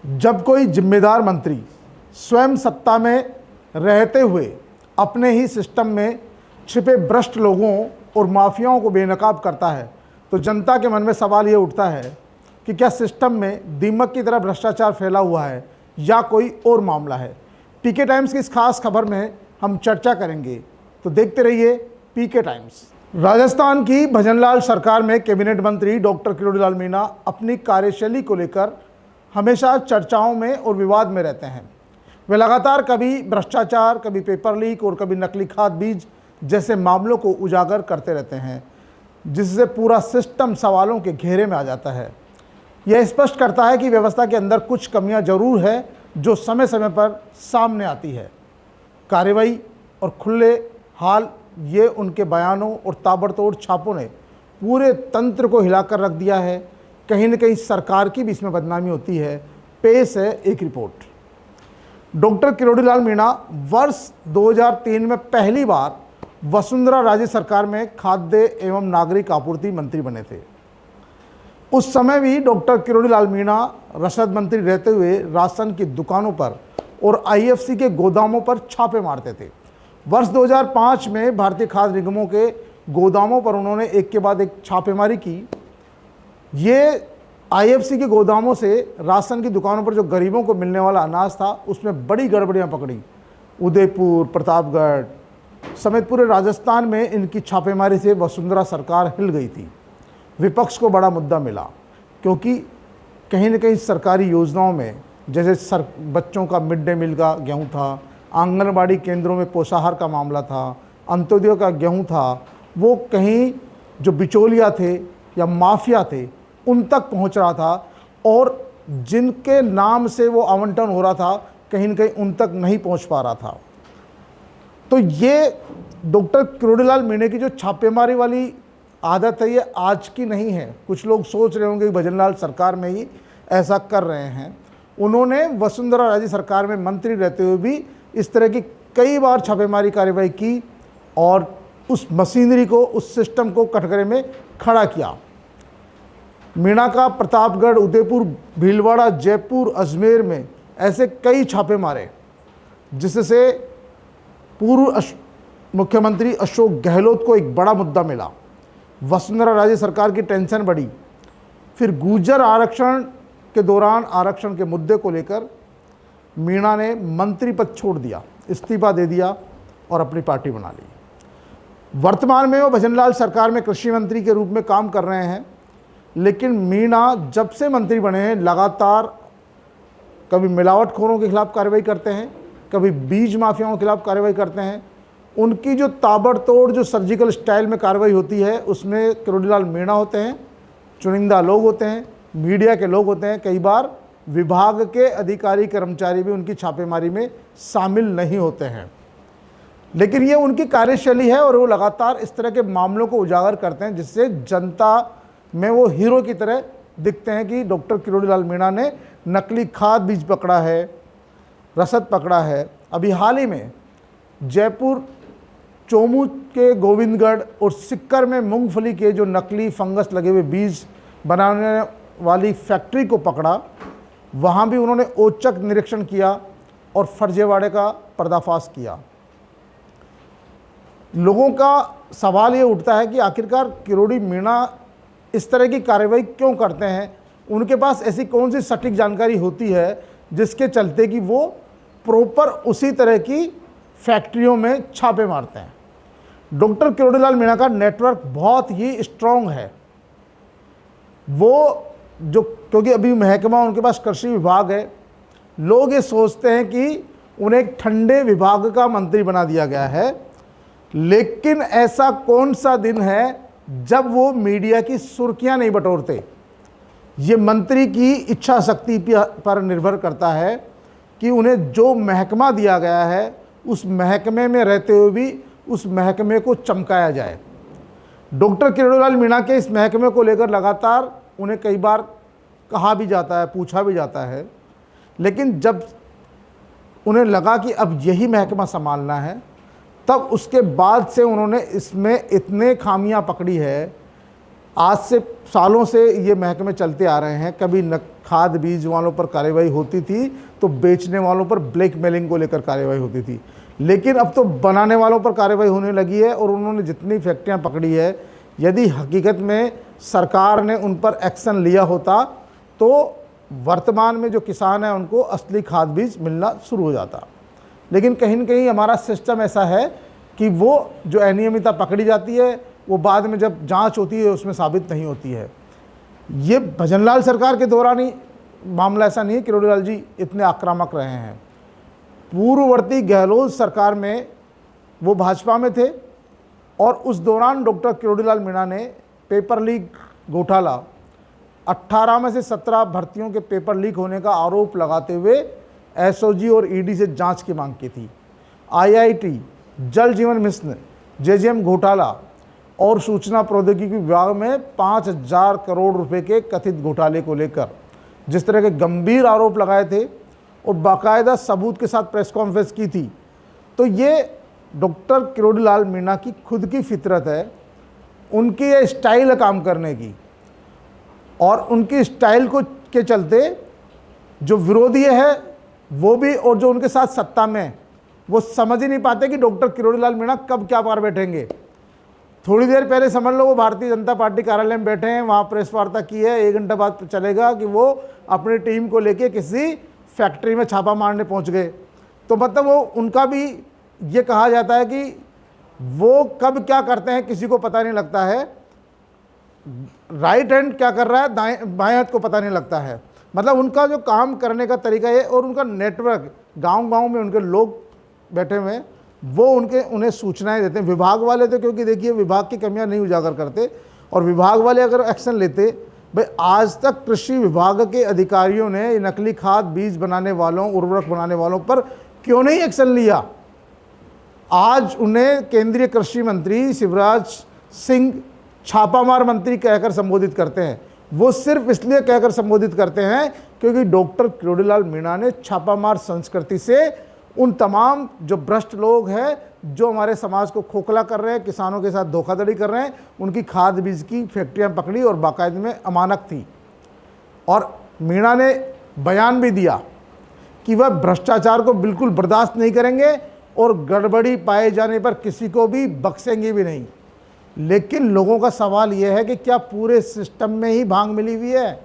जब कोई जिम्मेदार मंत्री स्वयं सत्ता में रहते हुए अपने ही सिस्टम में छिपे भ्रष्ट लोगों और माफियाओं को बेनकाब करता है, तो जनता के मन में सवाल ये उठता है कि क्या सिस्टम में दीमक की तरह भ्रष्टाचार फैला हुआ है या कोई और मामला है। पीके टाइम्स की इस खास खबर में हम चर्चा करेंगे, तो देखते रहिए पीके टाइम्स। राजस्थान की भजनलाल सरकार में कैबिनेट मंत्री डॉक्टर किरोड़ीलाल मीणा अपनी कार्यशैली को लेकर हमेशा चर्चाओं में और विवाद में रहते हैं। वे लगातार कभी भ्रष्टाचार, कभी पेपर लीक और कभी नकली खाद बीज जैसे मामलों को उजागर करते रहते हैं, जिससे पूरा सिस्टम सवालों के घेरे में आ जाता है। यह स्पष्ट करता है कि व्यवस्था के अंदर कुछ कमियां जरूर है जो समय समय पर सामने आती है। कार्रवाई और खुले हाल ये उनके बयानों और ताबड़तोड़ छापों ने पूरे तंत्र को हिलाकर रख दिया है। कहीं न कहीं सरकार की भी इसमें बदनामी होती है। पेश है एक रिपोर्ट। डॉक्टर किरोड़ीलाल मीणा वर्ष 2003 में पहली बार वसुंधरा राजे सरकार में खाद्य एवं नागरिक आपूर्ति मंत्री बने थे। उस समय भी डॉक्टर किरोड़ीलाल मीणा रसद मंत्री रहते हुए राशन की दुकानों पर और आईएफसी के गोदामों पर छापे मारते थे। वर्ष 2005 में भारतीय खाद्य निगमों के गोदामों पर उन्होंने एक के बाद एक छापेमारी की। ये आईएफसी के गोदामों से राशन की दुकानों पर जो गरीबों को मिलने वाला अनाज था, उसमें बड़ी गड़बड़ियां पकड़ी। उदयपुर, प्रतापगढ़ समेत पूरे राजस्थान में इनकी छापेमारी से वसुंधरा सरकार हिल गई थी। विपक्ष को बड़ा मुद्दा मिला, क्योंकि कहीं न कहीं सरकारी योजनाओं में जैसे बच्चों का मिड डे मील का गेहूँ था, आंगनबाड़ी केंद्रों में पोषाहार का मामला था, अंत्योदय का गेहूँ था, वो कहीं जो बिचौलिया थे या माफिया थे उन तक पहुँच रहा था, और जिनके नाम से वो आवंटन हो रहा था कहीं न कहीं उन तक नहीं पहुँच पा रहा था। तो ये डॉक्टर किरोड़ीलाल मीणा की जो छापेमारी वाली आदत है, ये आज की नहीं है। कुछ लोग सोच रहे होंगे कि भजनलाल सरकार में ही ऐसा कर रहे हैं। उन्होंने वसुंधरा राजे सरकार में मंत्री रहते हुए भी इस तरह की कई बार छापेमारी कार्रवाई की और उस मशीनरी को, उस सिस्टम को कटघरे में खड़ा किया। मीणा का प्रतापगढ़, उदयपुर, भीलवाड़ा, जयपुर, अजमेर में ऐसे कई छापे मारे, जिससे पूर्व मुख्यमंत्री अशोक गहलोत को एक बड़ा मुद्दा मिला। वसुंधरा राजे सरकार की टेंशन बढ़ी। फिर गुर्जर आरक्षण के दौरान आरक्षण के मुद्दे को लेकर मीणा ने मंत्री पद छोड़ दिया, इस्तीफा दे दिया और अपनी पार्टी बना ली। वर्तमान में वो भजनलाल सरकार में कृषि मंत्री के रूप में काम कर रहे हैं। लेकिन मीणा जब से मंत्री बने हैं लगातार कभी मिलावटखोरों के खिलाफ कार्रवाई करते हैं, कभी बीज माफियाओं के खिलाफ कार्रवाई करते हैं। उनकी जो ताबड़तोड़ जो सर्जिकल स्टाइल में कार्रवाई होती है, उसमें किरोड़ीलाल मीणा होते हैं, चुनिंदा लोग होते हैं, मीडिया के लोग होते हैं। कई बार विभाग के अधिकारी कर्मचारी भी उनकी छापेमारी में शामिल नहीं होते हैं। लेकिन ये उनकी कार्यशैली है और वो लगातार इस तरह के मामलों को उजागर करते हैं, जिससे जनता में वो हीरो की तरह दिखते हैं कि डॉक्टर किरोड़ीलाल मीणा ने नकली खाद बीज पकड़ा है, रसद पकड़ा है। अभी हाल ही में जयपुर चोमू के गोविंदगढ़ और सिक्कर में मूंगफली के जो नकली फंगस लगे हुए बीज बनाने वाली फैक्ट्री को पकड़ा। वहाँ भी उन्होंने औचक निरीक्षण किया और फर्जीवाड़े का पर्दाफाश किया। लोगों का सवाल ये उठता है कि आखिरकार किरोड़ी मीणा इस तरह की कार्रवाई क्यों करते हैं। उनके पास ऐसी कौन सी सटीक जानकारी होती है जिसके चलते कि वो प्रॉपर उसी तरह की फैक्ट्रियों में छापे मारते हैं। डॉक्टर किरोड़ीलाल मीणा का नेटवर्क बहुत ही स्ट्रॉन्ग है। वो जो, क्योंकि अभी महकमा उनके पास कृषि विभाग है, लोग ये सोचते हैं कि उन्हें एक ठंडे विभाग का मंत्री बना दिया गया है। लेकिन ऐसा कौन सा दिन है जब वो मीडिया की सुर्खियां नहीं बटोरते। ये मंत्री की इच्छा शक्ति पर निर्भर करता है कि उन्हें जो महकमा दिया गया है उस महकमे में रहते हुए भी उस महकमे को चमकाया जाए। डॉक्टर किरोड़ीलाल मीणा के इस महकमे को लेकर लगातार उन्हें कई बार कहा भी जाता है, पूछा भी जाता है। लेकिन जब उन्हें लगा कि अब यही महकमा संभालना है, तब उसके बाद से उन्होंने इसमें इतने खामियां पकड़ी है। आज से सालों से ये महकमे चलते आ रहे हैं। कभी खाद बीज वालों पर कार्रवाई होती थी तो बेचने वालों पर ब्लैकमेलिंग को लेकर कार्रवाई होती थी, लेकिन अब तो बनाने वालों पर कार्रवाई होने लगी है। और उन्होंने जितनी फैक्ट्रियां पकड़ी है, यदि हकीकत में सरकार ने उन पर एक्शन लिया होता तो वर्तमान में जो किसान है उनको असली खाद बीज मिलना शुरू हो जाता। लेकिन कहीं न कहीं हमारा सिस्टम ऐसा है कि वो जो अनियमितता पकड़ी जाती है वो बाद में जब जांच होती है उसमें साबित नहीं होती है। ये भजनलाल सरकार के दौरान ही मामला ऐसा नहीं है, किरोड़ी लाल जी इतने आक्रामक रहे हैं। पूर्ववर्ती गहलोत सरकार में वो भाजपा में थे और उस दौरान डॉक्टर किरोड़ी लाल मीणा ने पेपर लीक घोटाला 18 में से 17 भर्तियों के पेपर लीक होने का आरोप लगाते हुए एसओजी और ईडी से जांच की मांग की थी। आईआईटी, जल जीवन मिशन, जेजेएम घोटाला और सूचना प्रौद्योगिकी विभाग में 5000 करोड़ रुपए के कथित घोटाले को लेकर जिस तरह के गंभीर आरोप लगाए थे और बाकायदा सबूत के साथ प्रेस कॉन्फ्रेंस की थी, तो ये डॉक्टर किरोड़ी लाल मीणा की खुद की फितरत है, उनकी ये स्टाइल है काम करने की। और उनकी स्टाइल को के चलते जो विरोधी है वो भी और जो उनके साथ सत्ता में है वो समझ ही नहीं पाते कि डॉक्टर किरोड़ी लाल मीणा कब क्या पार बैठेंगे। थोड़ी देर पहले समझ लो वो भारतीय जनता पार्टी कार्यालय में बैठे हैं, वहाँ प्रेस वार्ता की है, 1 घंटा बाद चलेगा कि वो अपनी टीम को लेके किसी फैक्ट्री में छापा मारने पहुँच गए। तो मतलब वो उनका भी ये कहा जाता है कि वो कब क्या करते हैं किसी को पता नहीं लगता है, राइट हैंड क्या कर रहा है दाएं बाएं हाथ को पता नहीं लगता है। मतलब उनका जो काम करने का तरीका है और उनका नेटवर्क, गांव-गांव में उनके लोग बैठे हुए हैं, वो उन्हें सूचनाएं देते हैं। विभाग वाले तो क्योंकि देखिए विभाग की कमियां नहीं उजागर करते, और विभाग वाले अगर एक्शन लेते, भाई आज तक कृषि विभाग के अधिकारियों ने नकली खाद बीज बनाने वालों, उर्वरक बनाने वालों पर क्यों नहीं एक्शन लिया। आज उन्हें केंद्रीय कृषि मंत्री शिवराज सिंह छापामार मंत्री कहकर संबोधित करते हैं। वो सिर्फ इसलिए कहकर संबोधित करते हैं क्योंकि डॉक्टर किरोड़ी लाल मीणा ने छापामार संस्कृति से उन तमाम जो भ्रष्ट लोग हैं, जो हमारे समाज को खोखला कर रहे हैं, किसानों के साथ धोखाधड़ी कर रहे हैं, उनकी खाद बीज की फैक्ट्रियां पकड़ी और बाकायदे में अमानक थी। और मीणा ने बयान भी दिया कि वह भ्रष्टाचार को बिल्कुल बर्दाश्त नहीं करेंगे और गड़बड़ी पाए जाने पर किसी को भी बख्शेंगे भी नहीं। लेकिन लोगों का सवाल यह है कि क्या पूरे सिस्टम में ही भांग मिली हुई है,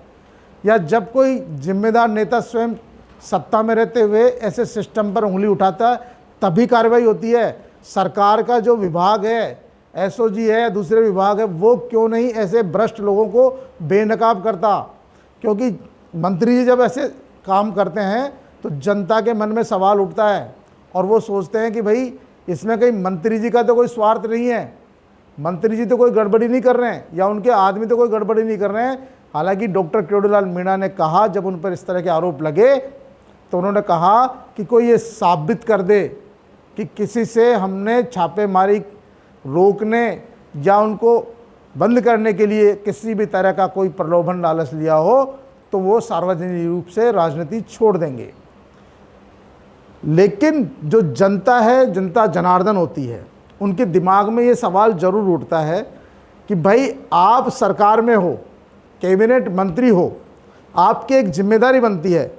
या जब कोई जिम्मेदार नेता स्वयं सत्ता में रहते हुए ऐसे सिस्टम पर उंगली उठाता है तभी कार्रवाई होती है। सरकार का जो विभाग है, एसओजी है, दूसरे विभाग है, वो क्यों नहीं ऐसे भ्रष्ट लोगों को बेनकाब करता। क्योंकि मंत्री जी जब ऐसे काम करते हैं तो जनता के मन में सवाल उठता है और वो सोचते हैं कि भाई इसमें कहीं मंत्री जी का तो कोई स्वार्थ नहीं है, मंत्री जी तो कोई गड़बड़ी नहीं कर रहे हैं, या उनके आदमी तो कोई गड़बड़ी नहीं कर रहे हैं। हालांकि डॉक्टर किरोड़ी लाल मीणा ने कहा, जब उन पर इस तरह के आरोप लगे तो उन्होंने कहा कि कोई ये साबित कर दे कि किसी से हमने छापेमारी रोकने या उनको बंद करने के लिए किसी भी तरह का कोई प्रलोभन लालच लिया हो तो वो सार्वजनिक रूप से राजनीति छोड़ देंगे। लेकिन जो जनता है, जनता जनार्दन होती है, उनके दिमाग में ये सवाल जरूर उठता है कि भाई आप सरकार में हो, कैबिनेट मंत्री हो, आपकी एक जिम्मेदारी बनती है,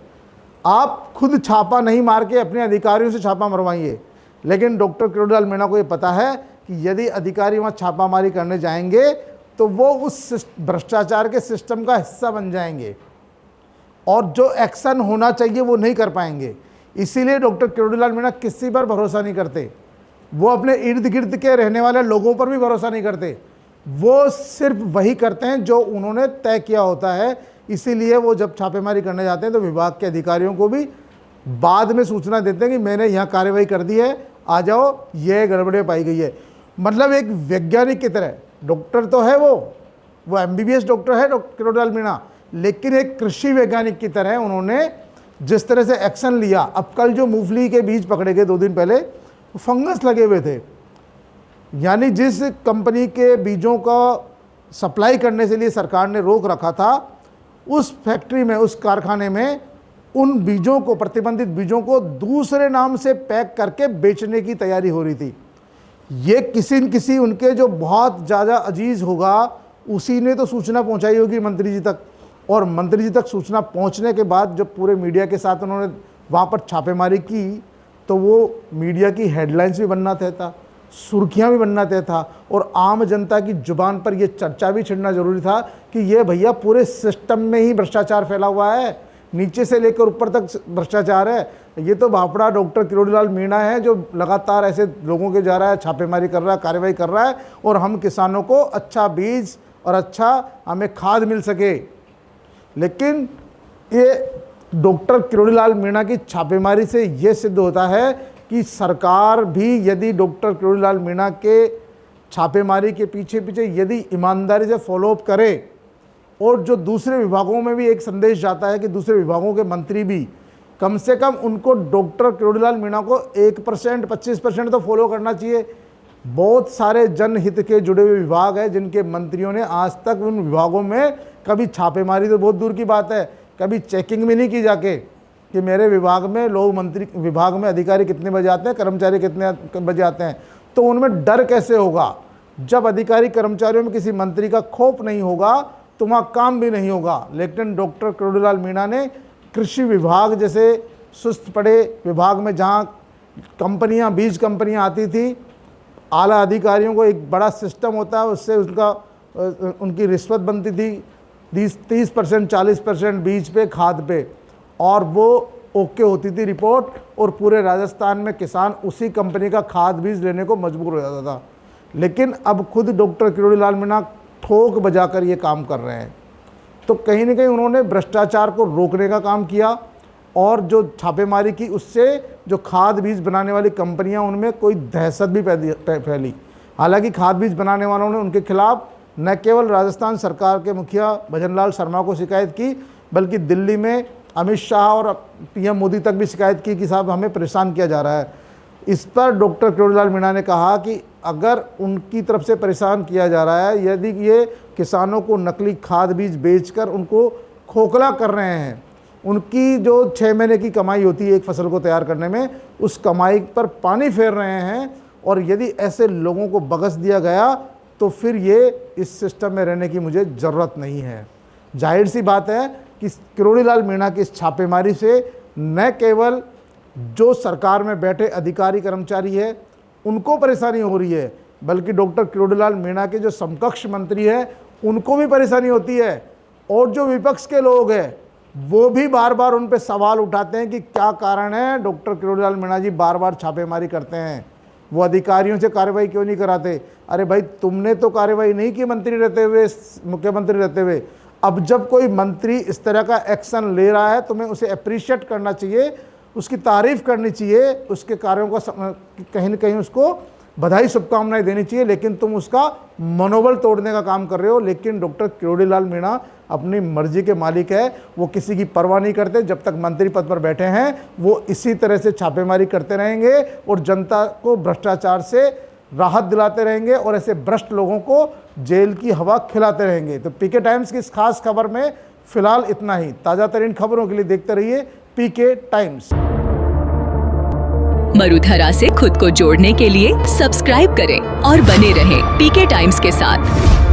आप खुद छापा नहीं मार के अपने अधिकारियों से छापा मरवाइए। लेकिन डॉक्टर किरोड़ी लाल मीणा को ये पता है कि यदि अधिकारी वहाँ छापामारी करने जाएंगे तो वो उस भ्रष्टाचार के सिस्टम का हिस्सा बन जाएंगे और जो एक्शन होना चाहिए वो नहीं कर पाएंगे। इसीलिए डॉक्टर किरोड़ी लाल मीणा किसी पर भरोसा नहीं करते, वो अपने इर्द गिर्द के रहने वाले लोगों पर भी भरोसा नहीं करते, वो सिर्फ वही करते हैं जो उन्होंने तय किया होता है। इसीलिए वो जब छापेमारी करने जाते हैं तो विभाग के अधिकारियों को भी बाद में सूचना देते हैं कि मैंने यहाँ कार्रवाई कर दी है, आ जाओ, ये गड़बड़ी पाई गई है। मतलब एक वैज्ञानिक की तरह, डॉक्टर तो है वो एमबीबीएस डॉक्टर है डॉक्टर किरोड़ी लाल मीणा, लेकिन एक कृषि वैज्ञानिक की तरह उन्होंने जिस तरह से एक्शन लिया। अब कल जो मूंगफली के बीज पकड़े गए 2 दिन पहले, फंगस लगे हुए थे, यानी जिस कंपनी के बीजों का सप्लाई करने से लिए सरकार ने रोक रखा था, उस फैक्ट्री में, उस कारखाने में उन बीजों को, प्रतिबंधित बीजों को दूसरे नाम से पैक करके बेचने की तैयारी हो रही थी। ये किसी न किसी उनके जो बहुत ज़्यादा अजीज होगा उसी ने तो सूचना पहुंचाई होगी मंत्री जी तक। और मंत्री जी तक सूचना पहुंचने के बाद जब पूरे मीडिया के साथ उन्होंने वहाँ पर छापेमारी की तो वो मीडिया की हेडलाइंस भी बनना तय था, सुर्खियाँ भी बनना तय था और आम जनता की जुबान पर ये चर्चा भी छिड़ना जरूरी था कि ये भैया पूरे सिस्टम में ही भ्रष्टाचार फैला हुआ है, नीचे से लेकर ऊपर तक भ्रष्टाचार है। ये तो भापड़ा डॉक्टर किरोड़ीलाल मीणा है जो लगातार ऐसे लोगों के जा रहा है, छापेमारी कर रहा है, कार्रवाई कर रहा है और हम किसानों को अच्छा बीज और अच्छा हमें खाद मिल सके। लेकिन ये डॉक्टर किरोड़ीलाल मीणा की छापेमारी से ये सिद्ध होता है कि सरकार भी यदि डॉक्टर किरोड़ीलाल मीणा के छापेमारी के पीछे पीछे यदि ईमानदारी से फॉलोअप करे और जो दूसरे विभागों में भी एक संदेश जाता है कि दूसरे विभागों के मंत्री भी कम से कम उनको डॉक्टर किरोड़ीलाल मीणा को 1% 25% तो फॉलो करना चाहिए। बहुत सारे जनहित के जुड़े हुए विभाग हैं जिनके मंत्रियों ने आज तक उन विभागों में कभी छापेमारी तो बहुत दूर की बात है, कभी चेकिंग भी नहीं की जाके कि मेरे विभाग में लोग मंत्री विभाग में अधिकारी कितने बजे आते हैं, कर्मचारी कितने बजे आते हैं। तो उनमें डर कैसे होगा जब अधिकारी कर्मचारियों में किसी मंत्री का खौफ नहीं होगा तो वहाँ काम भी नहीं होगा। लेकिन डॉक्टर किरोड़ीलाल मीणा ने कृषि विभाग जैसे सुस्त पड़े विभाग में जहाँ कंपनियाँ बीज कंपनियाँ आती थी, आला अधिकारियों को एक बड़ा सिस्टम होता है उससे उनकी रिश्वत बनती थी 30% 40% बीज पे खाद पे और वो ओके होती थी रिपोर्ट और पूरे राजस्थान में किसान उसी कंपनी का खाद बीज लेने को मजबूर हो जाता था। लेकिन अब खुद डॉक्टर किरोड़ीलाल मीणा ठोक बजाकर ये काम कर रहे हैं। तो कहीं ना कहीं उन्होंने भ्रष्टाचार को रोकने का काम किया और जो छापेमारी की उससे जो खाद बीज बनाने वाली कंपनियां उनमें कोई दहशत भी फैली। हालांकि खाद बीज बनाने वालों ने उनके खिलाफ न केवल राजस्थान सरकार के मुखिया भजनलाल शर्मा को शिकायत की बल्कि दिल्ली में अमित शाह और पीएम मोदी तक भी शिकायत की कि साहब हमें परेशान किया जा रहा है। इस पर डॉक्टर किरोड़ीलाल मीणा ने कहा कि अगर उनकी तरफ से परेशान किया जा रहा है, यदि ये किसानों को नकली खाद बीज बेचकर उनको खोखला कर रहे हैं, उनकी जो 6 महीने की कमाई होती है एक फसल को तैयार करने में, उस कमाई पर पानी फेर रहे हैं और यदि ऐसे लोगों को बगस दिया गया तो फिर ये इस सिस्टम में रहने की मुझे ज़रूरत नहीं है। जाहिर सी बात है कि किरोड़ीलाल मीणा की इस छापेमारी से न केवल जो सरकार में बैठे अधिकारी कर्मचारी है उनको परेशानी हो रही है बल्कि डॉक्टर किरोड़ीलाल मीणा के जो समकक्ष मंत्री है उनको भी परेशानी होती है और जो विपक्ष के लोग हैं वो भी बार बार उन पे सवाल उठाते हैं कि क्या कारण है डॉक्टर किरोड़ीलाल मीणा जी बार बार छापेमारी करते हैं, वो अधिकारियों से कार्रवाई क्यों नहीं कराते। अरे भाई तुमने तो कार्रवाई नहीं की मंत्री रहते हुए, मुख्यमंत्री रहते हुए। अब जब कोई मंत्री इस तरह का एक्शन ले रहा है तुम्हें उसे अप्रिशिएट करना चाहिए, उसकी तारीफ़ करनी चाहिए, उसके कार्यों को कहीं ना कहीं उसको बधाई शुभकामनाएं देनी चाहिए, लेकिन तुम उसका मनोबल तोड़ने का काम कर रहे हो। लेकिन डॉक्टर किरोड़ीलाल मीणा अपनी मर्जी के मालिक है, वो किसी की परवाह नहीं करते। जब तक मंत्री पद पर बैठे हैं वो इसी तरह से छापेमारी करते रहेंगे और जनता को भ्रष्टाचार से राहत दिलाते रहेंगे और ऐसे भ्रष्ट लोगों को जेल की हवा खिलाते रहेंगे। तो पीके टाइम्स की इस खास खबर में फिलहाल इतना ही। ताज़ा तरीन खबरों के लिए देखते रहिए पीके टाइम्स। मरुधरा से खुद को जोड़ने के लिए सब्सक्राइब करें और बने रहें पीके टाइम्स के साथ।